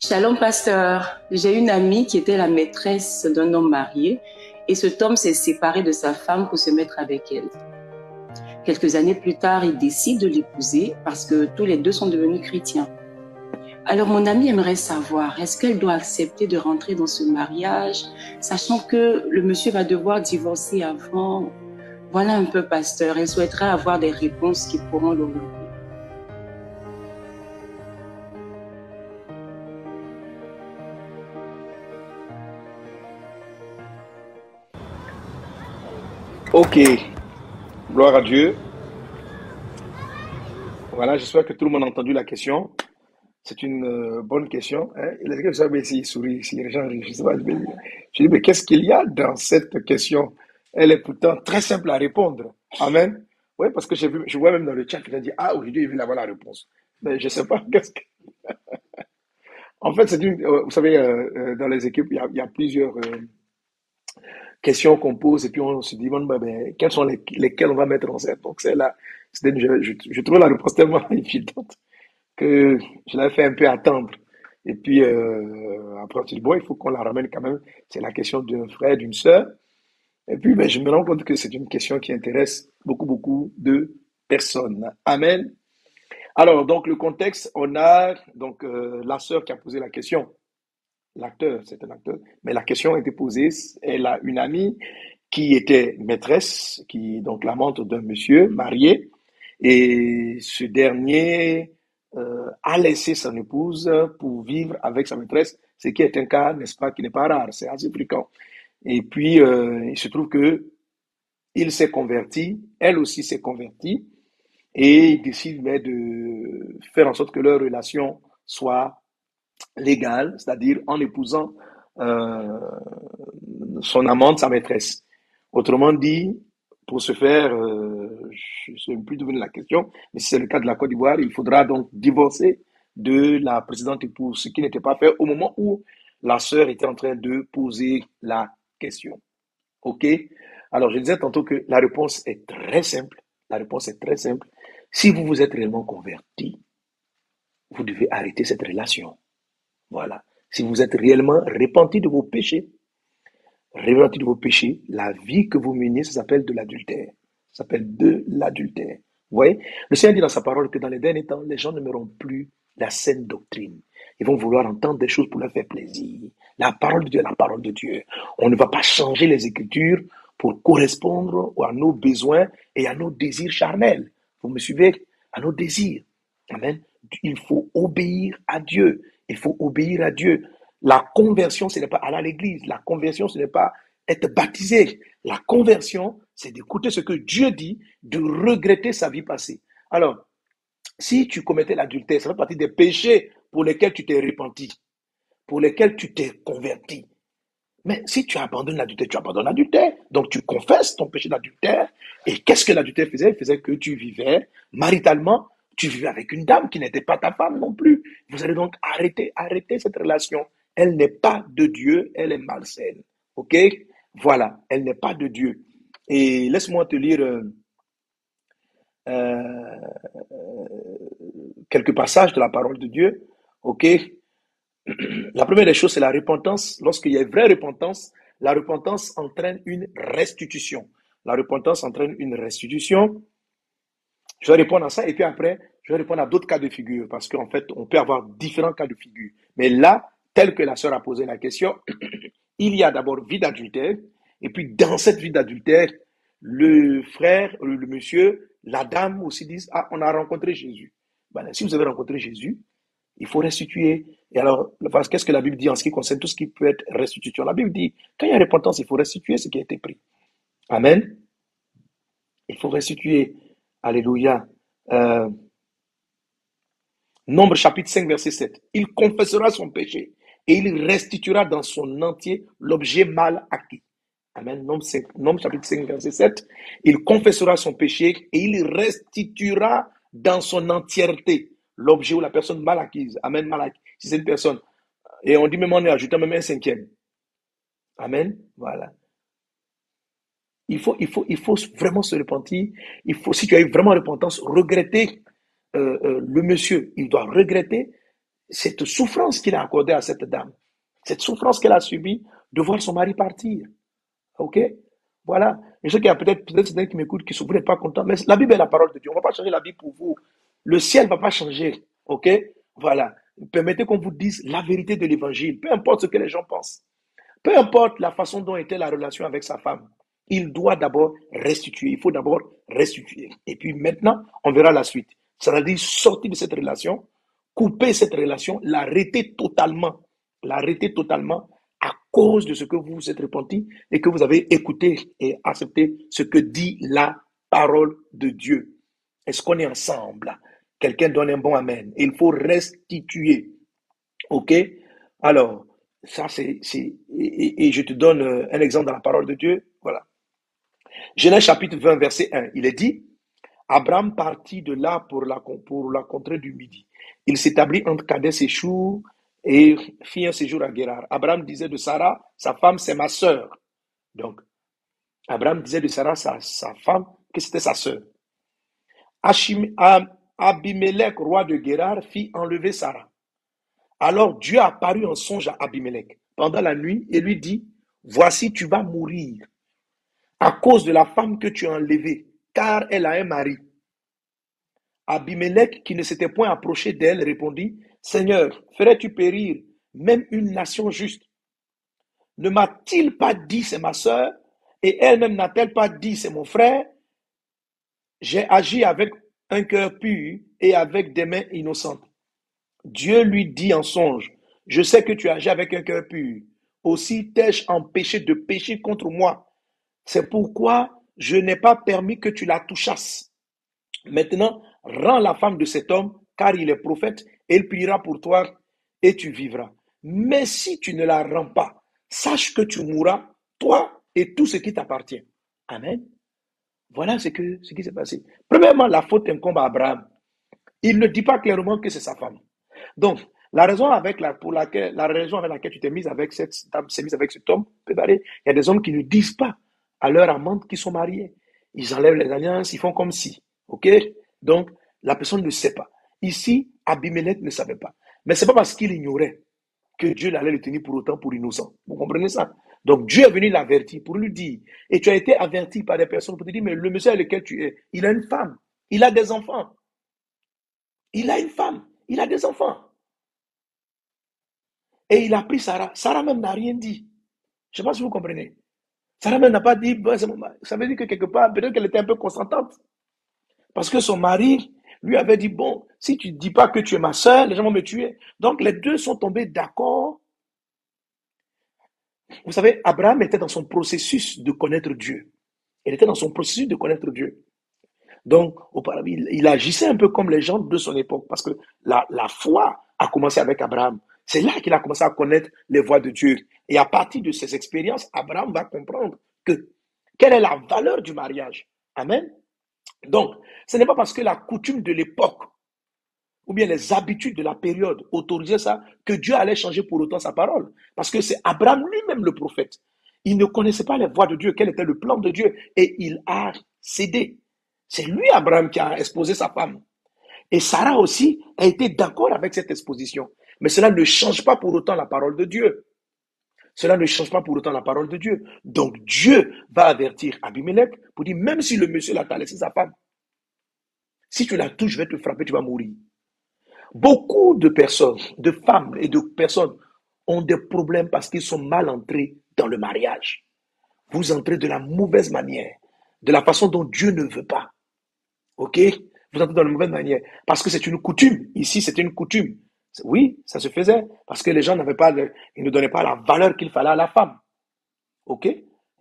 Shalom, pasteur. J'ai une amie qui était la maîtresse d'un homme marié et cet homme s'est séparé de sa femme pour se mettre avec elle. Quelques années plus tard, il décide de l'épouser parce que tous les deux sont devenus chrétiens. Alors mon amie aimerait savoir, est-ce qu'elle doit accepter de rentrer dans ce mariage, sachant que le monsieur va devoir divorcer avant? Voilà un peu, pasteur. Elle souhaiterait avoir des réponses qui pourront l'orienter. Ok, gloire à Dieu. Voilà, j'espère que tout le monde a entendu la question. C'est une bonne question. Hein. Et les gars, vous savez, s'ils sourient, si les gens rient, je sais pas, je dis, mais qu'est-ce qu'il y a dans cette question? Elle est pourtant très simple à répondre. Amen. Oui, parce que je vois même dans le chat, il a dit, ah, aujourd'hui, il veut avoir la réponse. Mais je sais pas, En fait, vous savez, dans les équipes, il y a plusieurs questions qu'on pose et puis on se demande quelles sont lesquelles on va mettre en scène. Donc c'est là, je trouve la réponse tellement évidente que je l'ai fait un peu attendre. Et puis après on se dit bon, il faut qu'on la ramène quand même. C'est la question d'un frère, d'une sœur. Et puis je me rends compte que c'est une question qui intéresse beaucoup de personnes. Amen. Alors donc le contexte, on a donc la sœur qui a posé la question. L'acteur, c'est un acteur. Mais la question a été posée. Elle a une amie qui était maîtresse, qui donc l'amante d'un monsieur marié, et ce dernier a laissé son épouse pour vivre avec sa maîtresse, ce qui est un cas, n'est-ce pas, qui n'est pas rare, c'est assez fréquent. Et puis il se trouve que il s'est converti, elle aussi s'est convertie, et ils décident de faire en sorte que leur relation soit légale, c'est-à-dire en épousant euh, son amante, sa maîtresse. Autrement dit, pour ce faire, je ne sais plus d'où vient la question, mais si c'est le cas de la Côte d'Ivoire, il faudra donc divorcer de la précédente épouse, ce qui n'était pas fait au moment où la sœur était en train de poser la question. OK? Alors, je disais tantôt que la réponse est très simple. La réponse est très simple. Si vous vous êtes réellement converti, vous devez arrêter cette relation. Voilà. Si vous êtes réellement repenti de vos péchés, repenti de vos péchés, la vie que vous menez, ça s'appelle de l'adultère. Ça s'appelle de l'adultère. Vous voyez? Le Seigneur dit dans sa parole que dans les derniers temps, les gens n'aimeront plus la saine doctrine. Ils vont vouloir entendre des choses pour leur faire plaisir. La parole de Dieu est la parole de Dieu. On ne va pas changer les Écritures pour correspondre à nos besoins et à nos désirs charnels. Vous me suivez? À nos désirs. Amen. Il faut obéir à Dieu. Il faut obéir à Dieu. La conversion, ce n'est pas aller à l'église. La conversion, ce n'est pas être baptisé. La conversion, c'est d'écouter ce que Dieu dit, de regretter sa vie passée. Alors, si tu commettais l'adultère, ça fait partie des péchés pour lesquels tu t'es repenti, pour lesquels tu t'es converti. Mais si tu abandonnes l'adultère, tu abandonnes l'adultère. Donc tu confesses ton péché d'adultère. Et qu'est-ce que l'adultère faisait? Il faisait que tu vivais maritalement, tu vivais avec une dame qui n'était pas ta femme non plus. Vous allez donc arrêter cette relation. Elle n'est pas de Dieu, elle est malsaine. OK? Voilà, elle n'est pas de Dieu. Et laisse-moi te lire euh, quelques passages de la parole de Dieu. OK? La première des choses, c'est la repentance. Lorsqu'il y a une vraie repentance, la repentance entraîne une restitution. La repentance entraîne une restitution. Je vais répondre à ça et puis après, je vais répondre à d'autres cas de figure parce qu'en fait, on peut avoir différents cas de figure. Mais là, tel que la sœur a posé la question, il y a d'abord vie d'adultère et puis dans cette vie d'adultère, le frère, le monsieur, la dame aussi disent, ah, on a rencontré Jésus. Ben, si vous avez rencontré Jésus, il faut restituer. Et alors, qu'est-ce que la Bible dit en ce qui concerne tout ce qui peut être restitution? La Bible dit, quand il y a repentance, il faut restituer ce qui a été pris. Amen. Il faut restituer. Alléluia. Euh, Nombre chapitre 5, verset 7. Il confessera son péché et il restituera dans son entier l'objet mal acquis. Amen. Nombre chapitre 5, verset 7. Il confessera son péché et il restituera dans son entièreté l'objet ou la personne mal acquise. Amen, mal acquis. Si c'est une personne. Et on dit même, on est ajouté même un cinquième. Amen. Voilà. Il faut vraiment se repentir. Si tu as eu vraiment repentance, regretter le monsieur. Il doit regretter. cette souffrance qu'il a accordée à cette dame, cette souffrance qu'elle a subie de voir son mari partir. OK? Voilà. Je sais qu'il y a peut-être certains qui m'écoutent qui ne sont pas contents, mais la Bible est la parole de Dieu. On ne va pas changer la Bible pour vous. Le ciel ne va pas changer. OK? Voilà. Permettez qu'on vous dise la vérité de l'évangile, peu importe ce que les gens pensent. Peu importe la façon dont était la relation avec sa femme, il doit d'abord restituer. Il faut d'abord restituer. Et puis maintenant, on verra la suite. Ça veut dire sortir de cette relation, couper cette relation, l'arrêter totalement. L'arrêter totalement à cause de ce que vous vous êtes repenti et que vous avez écouté et accepté ce que dit la parole de Dieu. Est-ce qu'on est ensemble? Quelqu'un donne un bon amen. Il faut restituer. OK? Alors, ça, et je te donne un exemple dans la parole de Dieu. Voilà. Genèse chapitre 20, verset 1. Il est dit, Abraham partit de là pour la contrée du Midi. Il s'établit entre Kadès et Chour et fit un séjour à Guérar. Abraham disait de Sarah, sa femme, c'est ma sœur. Donc, Abraham disait de Sarah, sa femme, que c'était sa sœur. Abimelech, roi de Guérar, fit enlever Sarah. Alors Dieu apparut en songe à Abimelech pendant la nuit et lui dit, voici, tu vas mourir à cause de la femme que tu as enlevée, car elle a un mari. Abimelech, qui ne s'était point approché d'elle, répondit, Seigneur, ferais-tu périr même une nation juste? Ne m'a-t-il pas dit c'est ma sœur, et elle-même n'a-t-elle pas dit c'est mon frère? J'ai agi avec un cœur pur et avec des mains innocentes. Dieu lui dit en songe, je sais que tu agis avec un cœur pur. Aussi t'ai-je empêché de pécher contre moi. C'est pourquoi je n'ai pas permis que tu la touchasses. Maintenant, rends la femme de cet homme, car il est prophète, et il priera pour toi, et tu vivras. Mais si tu ne la rends pas, sache que tu mourras, toi et tout ce qui t'appartient. Amen. Voilà ce qui s'est passé. Premièrement, la faute incombe à Abraham. Il ne dit pas clairement que c'est sa femme. Donc, la raison avec laquelle tu t'es mise avec cette dame, s'est mise avec cet homme peut varier. Il y a des hommes qui ne disent pas à leur amante qu'ils sont mariés. Ils enlèvent les alliances, ils font comme si. OK? Donc, la personne ne sait pas. Ici, Abimelech ne savait pas. Mais ce n'est pas parce qu'il ignorait que Dieu allait le tenir pour autant pour innocent. Vous comprenez ça? Donc, Dieu est venu l'avertir pour lui dire. Et tu as été averti par des personnes pour te dire, mais le monsieur avec lequel tu es, il a une femme, il a des enfants. Il a une femme, il a des enfants. Et il a pris Sarah. Sarah même n'a rien dit. Je ne sais pas si vous comprenez. Sarah même n'a pas dit, ça veut dire que quelque part, peut-être qu'elle était un peu consentante. Parce que son mari lui avait dit, bon, si tu ne dis pas que tu es ma soeur, les gens vont me tuer. Donc les deux sont tombés d'accord. Vous savez, Abraham était dans son processus de connaître Dieu. Il était dans son processus de connaître Dieu. Donc, auparavant, il agissait un peu comme les gens de son époque, parce que la foi a commencé avec Abraham. C'est là qu'il a commencé à connaître les voies de Dieu. Et à partir de ces expériences, Abraham va comprendre que quelle est la valeur du mariage. Amen. Donc, ce n'est pas parce que la coutume de l'époque ou bien les habitudes de la période autorisaient ça que Dieu allait changer pour autant sa parole. Parce que c'est Abraham lui-même le prophète. Il ne connaissait pas les voies de Dieu, quel était le plan de Dieu, et il a cédé. C'est lui, Abraham, qui a exposé sa femme. Et Sarah aussi a été d'accord avec cette exposition. Mais cela ne change pas pour autant la parole de Dieu. Cela ne change pas pour autant la parole de Dieu. Donc Dieu va avertir Abimelech pour dire, même si le monsieur là t'a laissé sa femme, si tu la touches, je vais te frapper, tu vas mourir. Beaucoup de personnes, de femmes et de personnes ont des problèmes parce qu'ils sont mal entrés dans le mariage. Vous entrez de la mauvaise manière, de la façon dont Dieu ne veut pas. OK? Vous entrez dans la mauvaise manière. Parce que c'est une coutume. Ici, c'est une coutume. Oui, ça se faisait. Parce que les gens ils ne donnaient pas la valeur qu'il fallait à la femme. OK?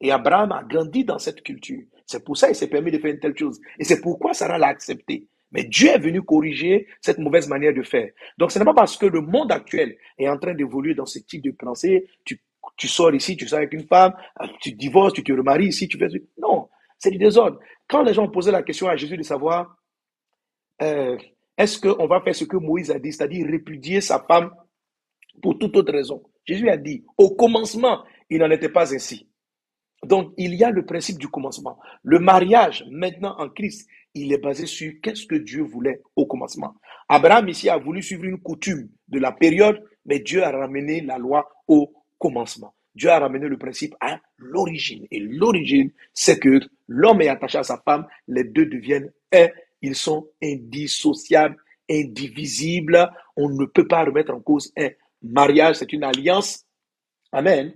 Et Abraham a grandi dans cette culture. C'est pour ça qu'il s'est permis de faire une telle chose. Et c'est pourquoi Sarah l'a accepté. Mais Dieu est venu corriger cette mauvaise manière de faire. Donc, ce n'est pas parce que le monde actuel est en train d'évoluer dans ce type de pensée, tu sors ici, tu sors avec une femme, tu divorces, tu te remaries ici, tu fais... Non, c'est du désordre. Quand les gens posaient la question à Jésus de savoir, est-ce qu'on va faire ce que Moïse a dit, c'est-à-dire répudier sa femme pour toute autre raison? Jésus a dit, au commencement, il n'en était pas ainsi. Donc, il y a le principe du commencement. Le mariage, maintenant en Christ, il est basé sur qu'est-ce que Dieu voulait au commencement. Abraham ici a voulu suivre une coutume de la période, mais Dieu a ramené la loi au commencement. Dieu a ramené le principe à l'origine. Et l'origine, c'est que l'homme est attaché à sa femme, les deux deviennent un, ils sont indissociables, indivisibles. On ne peut pas remettre en cause un mariage, c'est une alliance. Amen.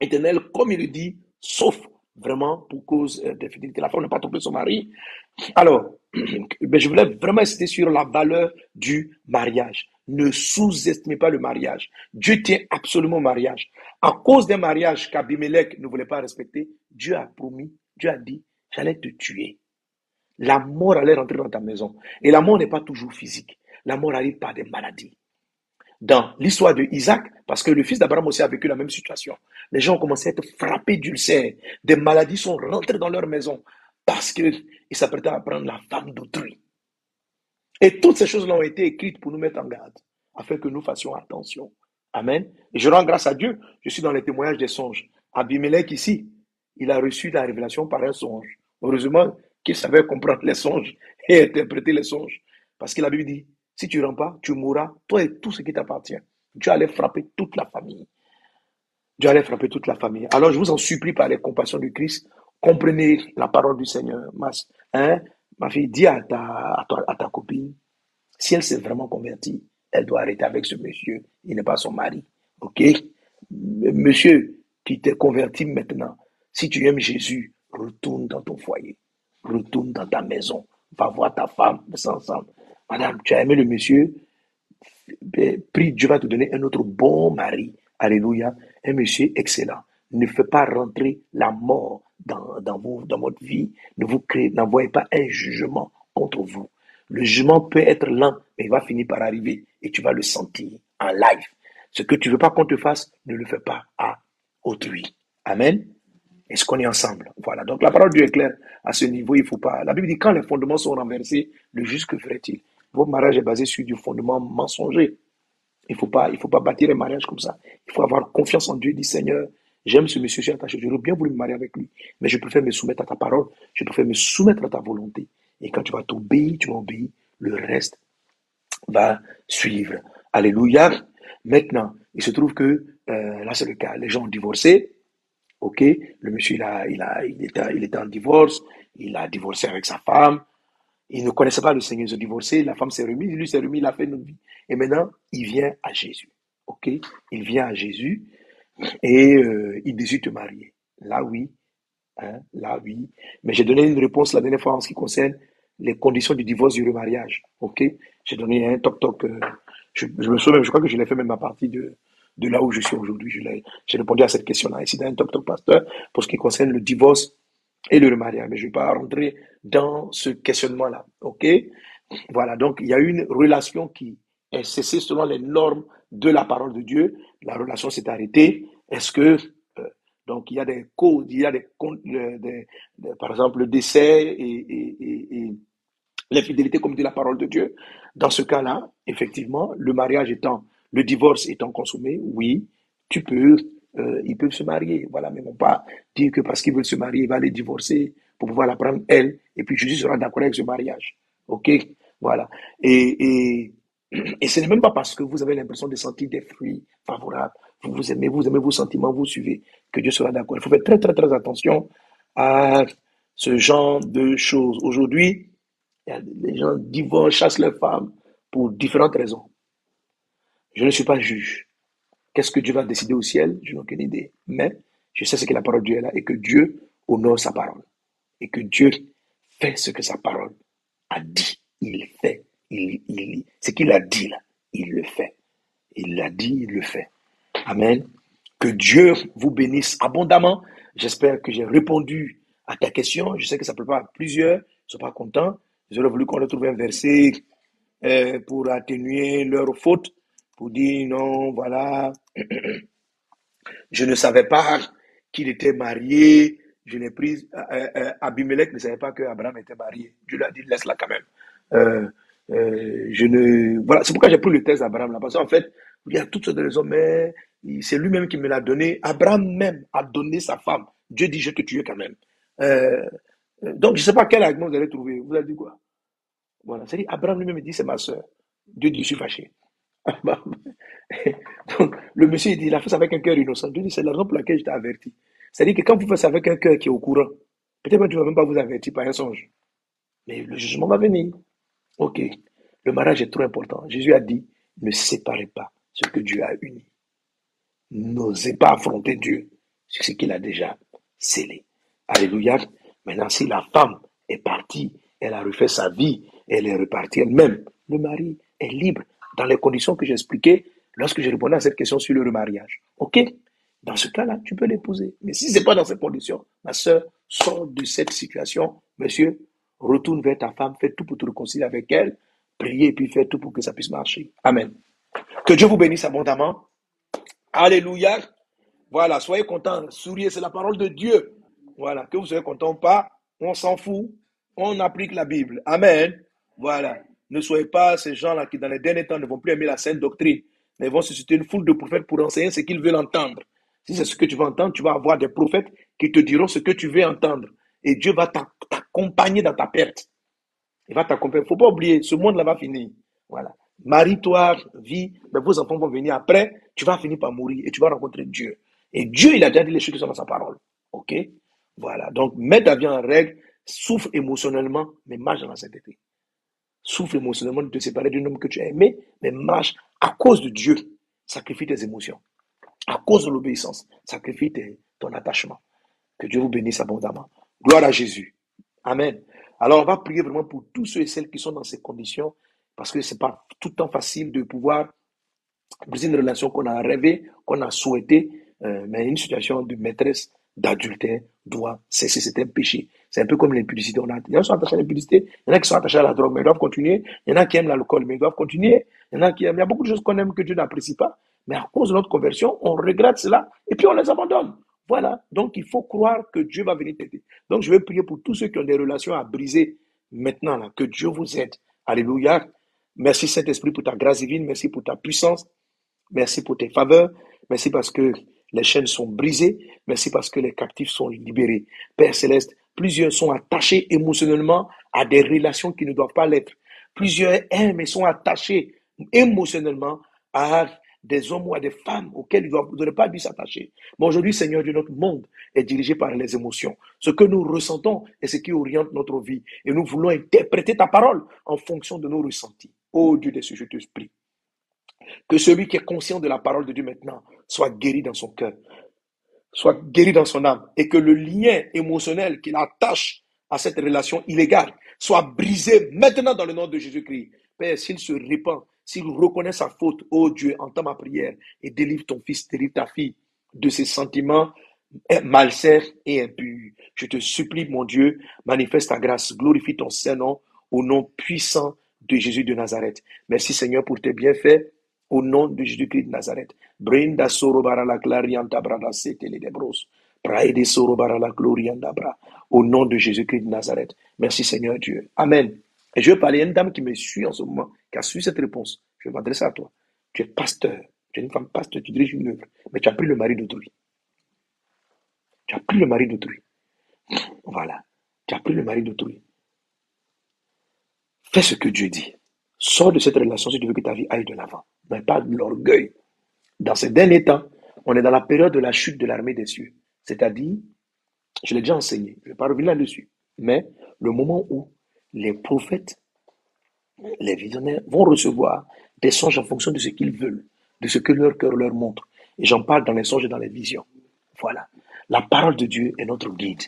Éternel, comme il le dit, sauf vraiment pour cause d'infidélité. La femme n'a pas trompé son mari. Alors, je voulais vraiment insister sur la valeur du mariage. Ne sous-estimez pas le mariage. Dieu tient absolument au mariage. À cause d'un mariage qu'Abimelech ne voulait pas respecter, Dieu a promis, Dieu a dit, j'allais te tuer. La mort allait rentrer dans ta maison. Et la mort n'est pas toujours physique. La mort arrive par des maladies. Dans l'histoire de Isaac, parce que le fils d'Abraham aussi a vécu la même situation. Les gens ont commencé à être frappés d'ulcères. Des maladies sont rentrées dans leur maison parce qu'ils s'apprêtaient à prendre la femme d'autrui. Et toutes ces choses-là ont été écrites pour nous mettre en garde, afin que nous fassions attention. Amen. Et je rends grâce à Dieu. Je suis dans les témoignages des songes. Abimelech ici, il a reçu la révélation par un songe. Heureusement qu'il savait comprendre les songes et interpréter les songes. Parce que la Bible dit, si tu ne rends pas, tu mourras, toi et tout ce qui t'appartient. Dieu allait frapper toute la famille. Dieu allait frapper toute la famille. Alors je vous en supplie par les compassions de Christ, comprenez la parole du Seigneur. Ma fille, dis à ta copine, si elle s'est vraiment convertie, elle doit arrêter avec ce monsieur. Il n'est pas son mari. OK? Monsieur qui t'est converti maintenant, si tu aimes Jésus, retourne dans ton foyer. Retourne dans ta maison. Va voir ta femme. Ensemble. Madame, tu as aimé le monsieur, prie, Dieu va te donner un autre bon mari. Alléluia. Un monsieur excellent. Ne faites pas rentrer la mort dans votre vie. N'envoyez pas un jugement contre vous. Le jugement peut être lent, mais il va finir par arriver et tu vas le sentir en live. Ce que tu ne veux pas qu'on te fasse, ne le fais pas à autrui. Amen. Est-ce qu'on est ensemble? Voilà. Donc la parole de Dieu est claire à ce niveau. Il faut pas. La Bible dit quand les fondements sont renversés, le juste que ferait-il? Votre mariage est basé sur du fondement mensonger. Il faut pas bâtir un mariage comme ça. Il faut avoir confiance en Dieu. Il dit Seigneur, j'aime ce monsieur, j'ai attaché. J'aurais bien voulu me marier avec lui, mais je préfère me soumettre à ta parole. Je préfère me soumettre à ta volonté. Et quand tu vas t'obéir, tu vas obéir. Le reste va suivre. Alléluia. Maintenant, il se trouve que là c'est le cas. Les gens ont divorcé. Ok, le monsieur il était en divorce. Il a divorcé avec sa femme. Il ne connaissait pas le Seigneur, ils ont divorcé, la femme s'est remise, lui s'est remis, il a fait une vie. Et maintenant, il vient à Jésus. Ok? Il vient à Jésus et il désire te marier. Là, oui. Hein, là, oui. Mais j'ai donné une réponse la dernière fois en ce qui concerne les conditions du divorce du remariage. Ok? J'ai donné un toc-toc. Je me souviens, je crois que je l'ai fait même à partir de là où je suis aujourd'hui. J'ai répondu à cette question-là. Ici, dans un toc-toc pasteur, pour ce qui concerne le divorce et le remariage. Mais je ne vais pas rentrer dans ce questionnement-là. OK? Voilà. Donc, il y a une relation qui est cessée selon les normes de la parole de Dieu. La relation s'est arrêtée. Est-ce que, donc, il y a des causes, il y a par exemple, le décès et l'infidélité comme dit la parole de Dieu. Dans ce cas-là, effectivement, le divorce étant consommé, oui, ils peuvent se marier. Voilà, mais non pas dire que parce qu'ils veulent se marier, ils vont aller divorcer pour pouvoir la prendre elle, et puis Jésus sera d'accord avec ce mariage. OK? Voilà. Et ce n'est même pas parce que vous avez l'impression de sentir des fruits favorables, vous aimez vos sentiments, vous suivez, que Dieu sera d'accord. Il faut faire très, très, très attention à ce genre de choses. Aujourd'hui, les gens divorcent, chassent leurs femmes pour différentes raisons. Je ne suis pas juge. Qu'est-ce que Dieu va décider au ciel? Je n'ai aucune idée. Mais je sais ce que la parole de Dieu est là et que Dieu honore sa parole. Et que Dieu fait ce que sa parole a dit. Il fait. Ce qu'il a dit là, il le fait. Il l'a dit, il le fait. Amen. Que Dieu vous bénisse abondamment. J'espère que j'ai répondu à ta question. Je sais que ça ne plaît pas à plusieurs. Ils ne sont pas contents. J'aurais voulu qu'on retrouve un verset pour atténuer leurs fautes, pour dire non, voilà, je ne savais pas qu'il était marié, je l'ai pris, Abimelech ne savait pas qu'Abraham était marié. Dieu lui a dit, laisse-la quand même. Voilà, c'est pourquoi j'ai pris le texte d'Abraham là, parce qu'en fait, il y a toutes sortes de raisons, mais c'est lui-même qui me l'a donné. Abraham même a donné sa femme. Dieu dit, je te tue quand même. Donc, je ne sais pas quel argument vous allez trouver. Vous allez dire quoi? Voilà. C'est-à-dire, Abraham lui-même dit, c'est ma soeur. Dieu dit, je suis fâché. Donc, le monsieur, il dit, il a fait ça avec un cœur innocent. Dieu dit, c'est la raison pour laquelle je t'ai averti. C'est-à-dire que quand vous faites ça avec un cœur qui est au courant, peut-être même tu ne vas même pas vous avertir par un songe. Mais le jugement va venir. Ok. Le mariage est trop important. Jésus a dit, ne séparez pas ce que Dieu a uni. N'osez pas affronter Dieu sur ce qu'il a déjà scellé. Alléluia. Maintenant, si la femme est partie, elle a refait sa vie, elle est repartie elle-même, le mari est libre dans les conditions que j'ai expliquées lorsque je répondais à cette question sur le remariage. OK? Dans ce cas-là, tu peux l'épouser. Mais si ce n'est pas dans ces conditions, ma soeur, sors de cette situation. Monsieur, retourne vers ta femme, fais tout pour te réconcilier avec elle, priez et puis fais tout pour que ça puisse marcher. Amen. Que Dieu vous bénisse abondamment. Alléluia. Voilà, soyez contents, souriez, c'est la parole de Dieu. Voilà, que vous soyez contents ou pas, on s'en fout, on applique la Bible. Amen. Voilà, ne soyez pas ces gens-là qui dans les derniers temps ne vont plus aimer la sainte doctrine, mais vont susciter une foule de prophètes pour enseigner ce qu'ils veulent entendre. Si c'est ce que tu veux entendre, tu vas avoir des prophètes qui te diront ce que tu veux entendre. Et Dieu va t'accompagner dans ta perte. Il va t'accompagner. Il ne faut pas oublier, ce monde-là va finir. Voilà. Marie-toi, vis, mais vos enfants vont venir après, tu vas finir par mourir et tu vas rencontrer Dieu. Et Dieu, il a déjà dit les choses qui sont dans sa parole. OK? Voilà. Donc, mets ta vie en règle, souffre émotionnellement, mais marche dans la sainteté. Souffre émotionnellement de te séparer d'un homme que tu as aimé, mais marche à cause de Dieu. Sacrifie tes émotions. À cause de l'obéissance, sacrifie ton attachement. Que Dieu vous bénisse abondamment. Gloire à Jésus. Amen. Alors, on va prier vraiment pour tous ceux et celles qui sont dans ces conditions, parce que ce n'est pas tout le temps facile de pouvoir briser une relation qu'on a rêvé, qu'on a souhaité, mais une situation de maîtresse, d'adultère doit cesser. C'est un péché. C'est un peu comme l'impudicité. Il y en a qui sont attachés à l'impudicité, il y en a qui sont attachés à la drogue, mais ils doivent continuer. Il y en a qui aiment l'alcool, mais ils doivent continuer. Il y en a qui aiment. Il y a beaucoup de choses qu'on aime que Dieu n'apprécie pas, mais à cause de notre conversion, on regrette cela et puis on les abandonne. Voilà. Donc, il faut croire que Dieu va venir t'aider. Donc, je vais prier pour tous ceux qui ont des relations à briser maintenant, là, que Dieu vous aide. Alléluia. Merci Saint-Esprit pour ta grâce divine. Merci pour ta puissance. Merci pour tes faveurs. Merci parce que les chaînes sont brisées. Merci parce que les captifs sont libérés. Père Céleste, plusieurs sont attachés émotionnellement à des relations qui ne doivent pas l'être. Plusieurs aiment et sont attachés émotionnellement à des hommes ou à des femmes auxquels ils n'auraient pas dû s'attacher. Mais aujourd'hui, Seigneur Dieu, notre monde est dirigé par les émotions. Ce que nous ressentons est ce qui oriente notre vie. Et nous voulons interpréter ta parole en fonction de nos ressentis. Ô Dieu des cieux, je te prie. Que celui qui est conscient de la parole de Dieu maintenant soit guéri dans son cœur, soit guéri dans son âme, et que le lien émotionnel qui l'attache à cette relation illégale soit brisé maintenant dans le nom de Jésus-Christ. Père, s'il se répand, s'il reconnaît sa faute, ô Dieu, entends ma prière et délivre ton fils, délivre ta fille de ces sentiments malsains et impurs. Je te supplie, mon Dieu, manifeste ta grâce, glorifie ton Saint-Nom au nom puissant de Jésus de Nazareth. Merci Seigneur pour tes bienfaits. Au nom de Jésus-Christ de Nazareth. Brinda soro bara la clarianta brada setele de bros. Praede soro bara la glorianda bra. Au nom de Jésus-Christ de Nazareth. Merci Seigneur Dieu. Amen. Et je vais parler à une dame qui me suit en ce moment, qui a suivi cette réponse. Je vais m'adresser à toi. Tu es pasteur. Tu es une femme pasteur. Tu diriges une œuvre. Mais tu as pris le mari d'autrui. Tu as pris le mari d'autrui. Voilà. Tu as pris le mari d'autrui. Fais ce que Dieu dit. Sors de cette relation si tu veux que ta vie aille de l'avant. Mais pas de l'orgueil. Dans ces derniers temps, on est dans la période de la chute de l'armée des cieux. C'est-à-dire, je l'ai déjà enseigné, je ne vais pas revenir là-dessus, mais le moment où les prophètes, les visionnaires vont recevoir des songes en fonction de ce qu'ils veulent, de ce que leur cœur leur montre. Et j'en parle dans les songes et dans les visions. Voilà. La parole de Dieu est notre guide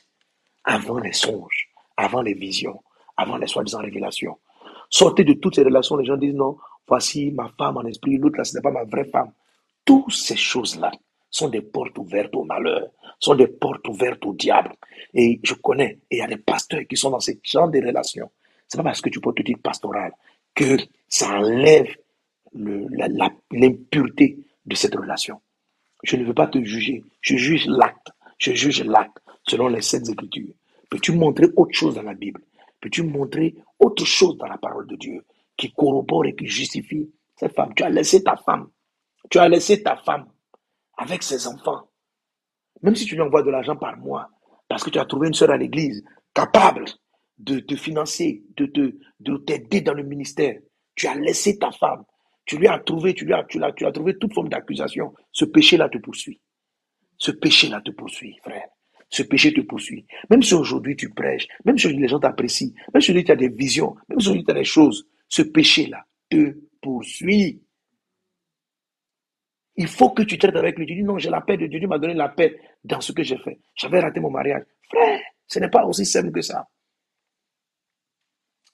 avant les songes, avant les visions, avant les soi-disant révélations. Sortez de toutes ces relations, les gens disent non, voici ma femme en esprit, l'autre là, ce n'est pas ma vraie femme. Toutes ces choses-là sont des portes ouvertes au malheur, sont des portes ouvertes au diable. Et je connais, et il y a des pasteurs qui sont dans ce genre de relations. Ce n'est pas parce que tu peux te dire pastoral que ça enlève l'impureté de cette relation. Je ne veux pas te juger, je juge l'acte selon les Saintes Écritures. Peux-tu montrer autre chose dans la Bible? Peux-tu montrer autre chose dans la parole de Dieu qui corrobore et qui justifie cette femme? Tu as laissé ta femme. Tu as laissé ta femme avec ses enfants. Même si tu lui envoies de l'argent par mois, parce que tu as trouvé une sœur à l'église, capable de te financer, de t'aider dans le ministère. Tu as laissé ta femme. Tu lui as trouvé, tu as trouvé toute forme d'accusation. Ce péché-là te poursuit. Ce péché-là te poursuit, frère. Ce péché te poursuit. Même si aujourd'hui tu prêches, même si aujourd'hui les gens t'apprécient, même si aujourd'hui tu as des visions, même si aujourd'hui tu as des choses, ce péché-là te poursuit. Il faut que tu traites avec lui. Tu dis non, j'ai la paix de Dieu. Dieu m'a donné la paix dans ce que j'ai fait. J'avais raté mon mariage. Frère, ce n'est pas aussi simple que ça.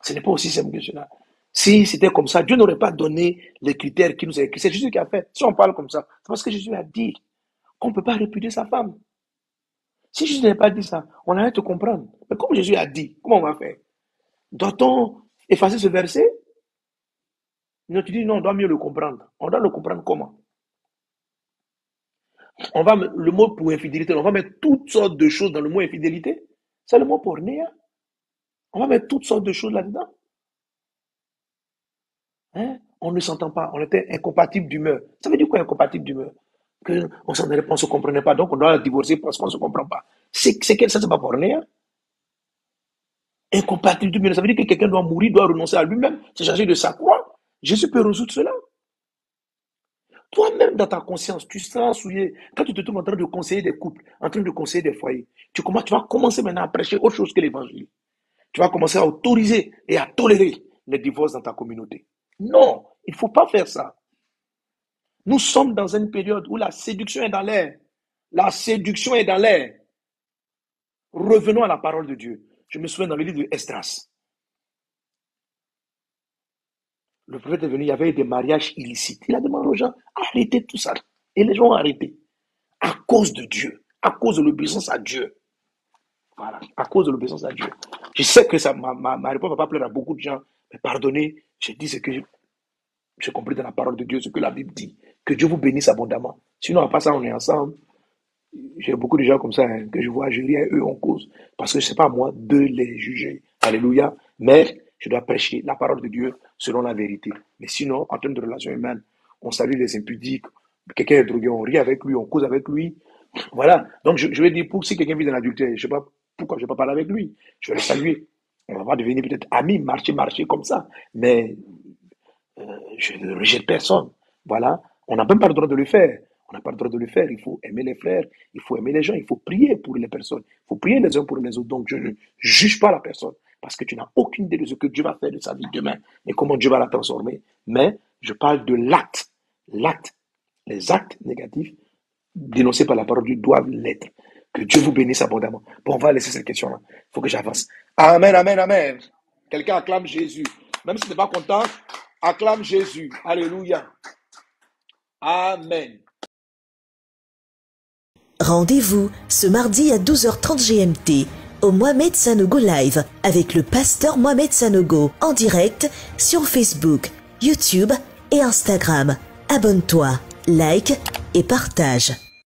Ce n'est pas aussi simple que cela. Si c'était comme ça, Dieu n'aurait pas donné les critères qu'il nous a écrits. C'est Jésus qui a fait. Si on parle comme ça, c'est parce que Jésus a dit qu'on ne peut pas répudier sa femme. Si Jésus n'avait pas dit ça, on allait te comprendre. Mais comme Jésus a dit, comment on va faire? Doit-on effacer ce verset? Non, tu dis non, on doit mieux le comprendre. On doit le comprendre comment? On va mettre le mot pour infidélité, on va mettre toutes sortes de choses dans le mot infidélité. C'est le mot porné. On va mettre toutes sortes de choses là-dedans. Hein? On ne s'entend pas, on était incompatibles d'humeur. Ça veut dire quoi incompatible d'humeur? On ne se comprenait pas, donc on doit la divorcer parce qu'on ne se comprend pas. C'est que ça, c'est pas porné. Incompatible d'humeur, ça veut dire que quelqu'un doit mourir, doit renoncer à lui-même, se charger de sa croix. Jésus peut résoudre cela. Toi-même, dans ta conscience, tu seras souillé. Quand tu te trouves en train de conseiller des couples, en train de conseiller des foyers, tu vas commencer maintenant à prêcher autre chose que l'évangile. Tu vas commencer à autoriser et à tolérer les divorces dans ta communauté. Non, il ne faut pas faire ça. Nous sommes dans une période où la séduction est dans l'air. La séduction est dans l'air. Revenons à la parole de Dieu. Je me souviens dans le livre de Esdras. Le prophète est venu, il y avait des mariages illicites. Il a demandé aux gens, arrêtez tout ça. Et les gens ont arrêté. À cause de Dieu. À cause de l'obéissance à Dieu. Voilà. À cause de l'obéissance à Dieu. Je sais que ça, ma réponse ne va pas plaire à beaucoup de gens. Mais pardonnez, j'ai dit ce que j'ai compris dans la parole de Dieu, ce que la Bible dit. Que Dieu vous bénisse abondamment. Sinon, à part ça, on est ensemble. J'ai beaucoup de gens comme ça que je vois, je lis à eux en cause. Parce que ce n'est pas à moi de les juger. Alléluia. Mais je dois prêcher la parole de Dieu selon la vérité. Mais sinon, en termes de relations humaines, on salue les impudiques. Quelqu'un est drogué, on rit avec lui, on cause avec lui. Voilà. Donc, je vais dire, si quelqu'un vit dans l'adultère, je ne sais pas pourquoi je ne vais pas parler avec lui. Je vais le saluer. On va pas devenir peut-être amis, marcher comme ça. Mais je ne rejette personne. Voilà. On n'a même pas le droit de le faire. On n'a pas le droit de le faire. Il faut aimer les frères, il faut aimer les gens, il faut prier pour les personnes. Il faut prier les uns pour les autres. Donc, je ne juge pas la personne parce que tu n'as aucune idée de ce que Dieu va faire de sa vie demain et comment Dieu va la transformer. Mais je parle de l'acte. L'acte. Les actes négatifs dénoncés par la parole de Dieu doivent l'être. Que Dieu vous bénisse abondamment. Bon, on va laisser cette question-là. Il faut que j'avance. Amen, amen, amen. Quelqu'un acclame Jésus. Même si tu n'es pas content, acclame Jésus. Alléluia. Amen. Rendez-vous ce mardi à 12h30 GMT au Mohamed Sanogo Live avec le pasteur Mohamed Sanogo en direct sur Facebook, YouTube et Instagram. Abonne-toi, like et partage.